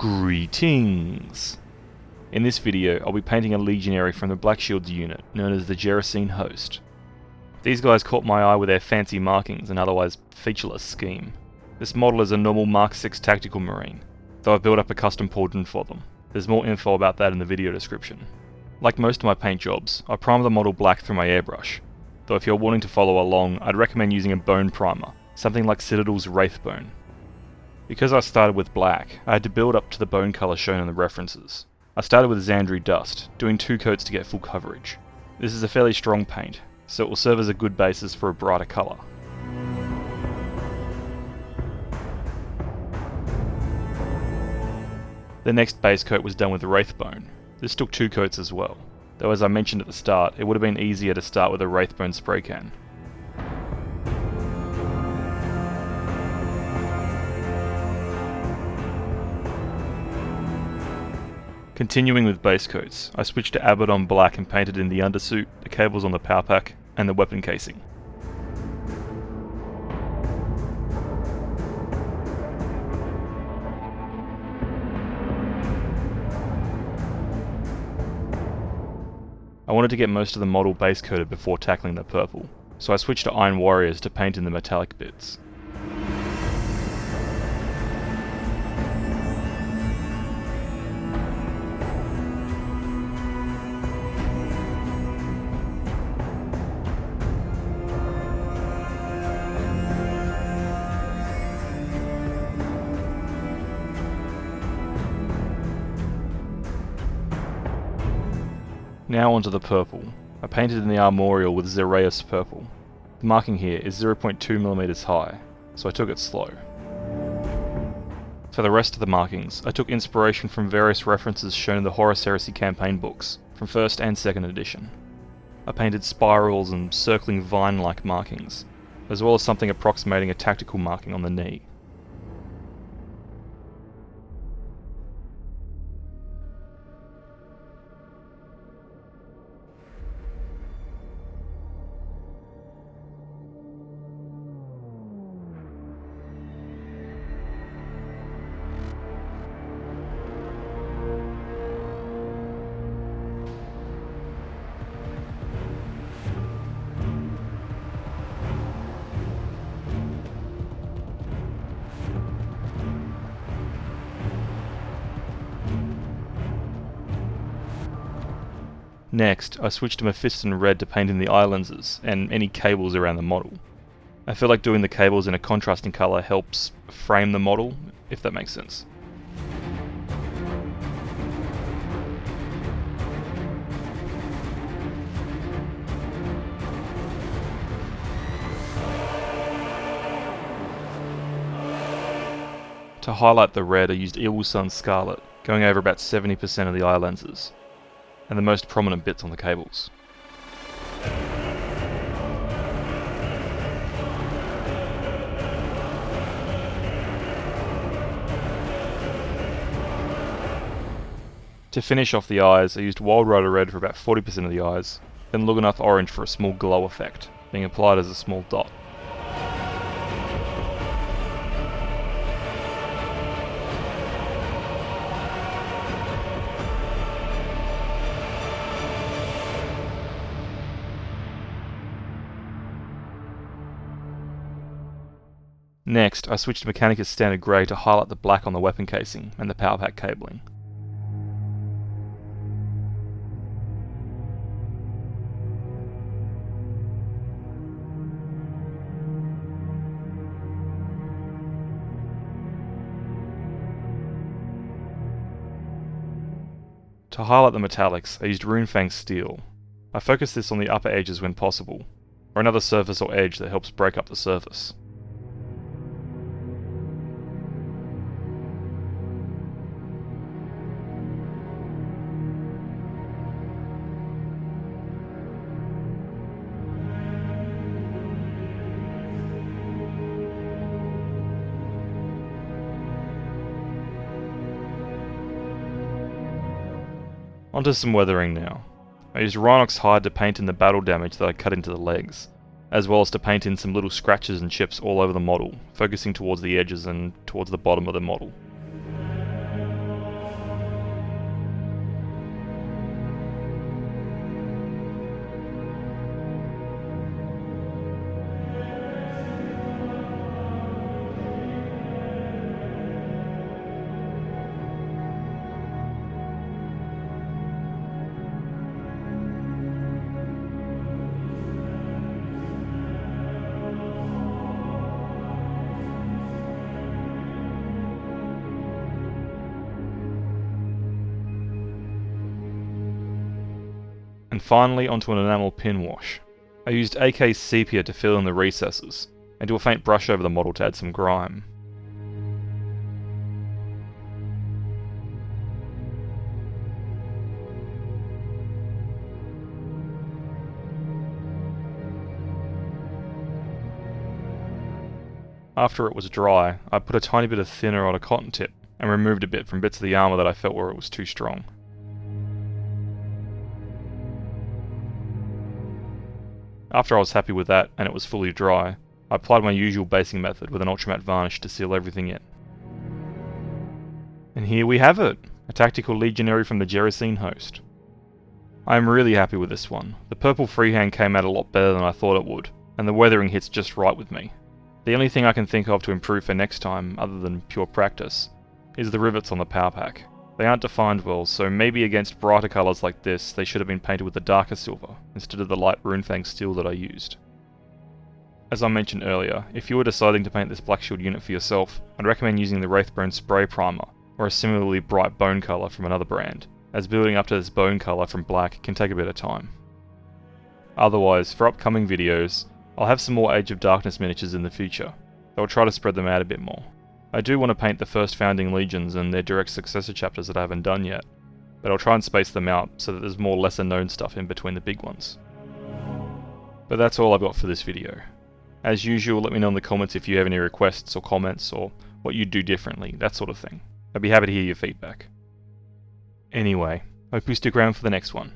Greetings! In this video, I'll be painting a Legionary from the Blackshields unit, known as the Gerasene host. These guys caught my eye with their fancy markings and otherwise featureless scheme. This model is a normal Mk.VI tactical marine, though I've built up a custom pauldron for them. There's more info about that in the video description. Like most of my paint jobs, I prime the model black through my airbrush, though if you're wanting to follow along, I'd recommend using a bone primer, something like Citadel's Wraithbone. Because I started with black, I had to build up to the bone colour shown in the references. I started with Zandri Dust, doing 2 coats to get full coverage. This is a fairly strong paint, so it will serve as a good basis for a brighter colour. The next base coat was done with Wraithbone. This took 2 coats as well, though as I mentioned at the start, it would have been easier to start with a Wraithbone spray can. Continuing with base coats, I switched to Abaddon black and painted in the undersuit, the cables on the power pack, and the weapon casing. I wanted to get most of the model base coated before tackling the purple, so I switched to Iron Warriors to paint in the metallic bits. Now onto the purple. I painted in the armorial with Xereus purple. The marking here is 0.2mm high, so I took it slow. For the rest of the markings, I took inspiration from various references shown in the Horus Heresy campaign books, from 1st and 2nd edition. I painted spirals and circling vine-like markings, as well as something approximating a tactical marking on the knee. Next, I switched to Mephiston red to paint in the eye lenses and any cables around the model. I feel like doing the cables in a contrasting colour helps frame the model, if that makes sense. To highlight the red, I used Sunz Scarlet, going over about 70% of the eye lenses, and the most prominent bits on the cables. To finish off the eyes, I used Wild Rider Red for about 40% of the eyes, then Lugganath Orange for a small glow effect, being applied as a small dot. Next, I switched to Mechanicus Standard Grey to highlight the black on the weapon casing and the power pack cabling. To highlight the metallics, I used Runefang steel. I focus this on the upper edges when possible, or another surface or edge that helps break up the surface. Onto some weathering now. I used Rhinox hide to paint in the battle damage that I cut into the legs, as well as to paint in some little scratches and chips all over the model, focusing towards the edges and towards the bottom of the model. And finally onto an enamel pin wash. I used AK Sepia to fill in the recesses, and do a faint brush over the model to add some grime. After it was dry, I put a tiny bit of thinner on a cotton tip, and removed a bit from bits of the armour that I felt where it was too strong. After I was happy with that, and it was fully dry, I applied my usual basing method with an ultramatte varnish to seal everything in. And here we have it! A tactical legionary from the Gerasene host. I am really happy with this one. The purple freehand came out a lot better than I thought it would, and the weathering hits just right with me. The only thing I can think of to improve for next time, other than pure practice, is the rivets on the power pack. They aren't defined well, so maybe against brighter colours like this, they should have been painted with a darker silver, instead of the light Runefang steel that I used. As I mentioned earlier, if you were deciding to paint this Blackshield unit for yourself, I'd recommend using the Wraithbone spray primer, or a similarly bright bone colour from another brand, as building up to this bone colour from black can take a bit of time. Otherwise, for upcoming videos, I'll have some more Age of Darkness miniatures in the future, though I'll try to spread them out a bit more. I do want to paint the first founding legions and their direct successor chapters that I haven't done yet, but I'll try and space them out so that there's more lesser known stuff in between the big ones. But that's all I've got for this video. As usual, let me know in the comments if you have any requests or comments or what you'd do differently, that sort of thing. I'd be happy to hear your feedback. Anyway, hope you stick around for the next one.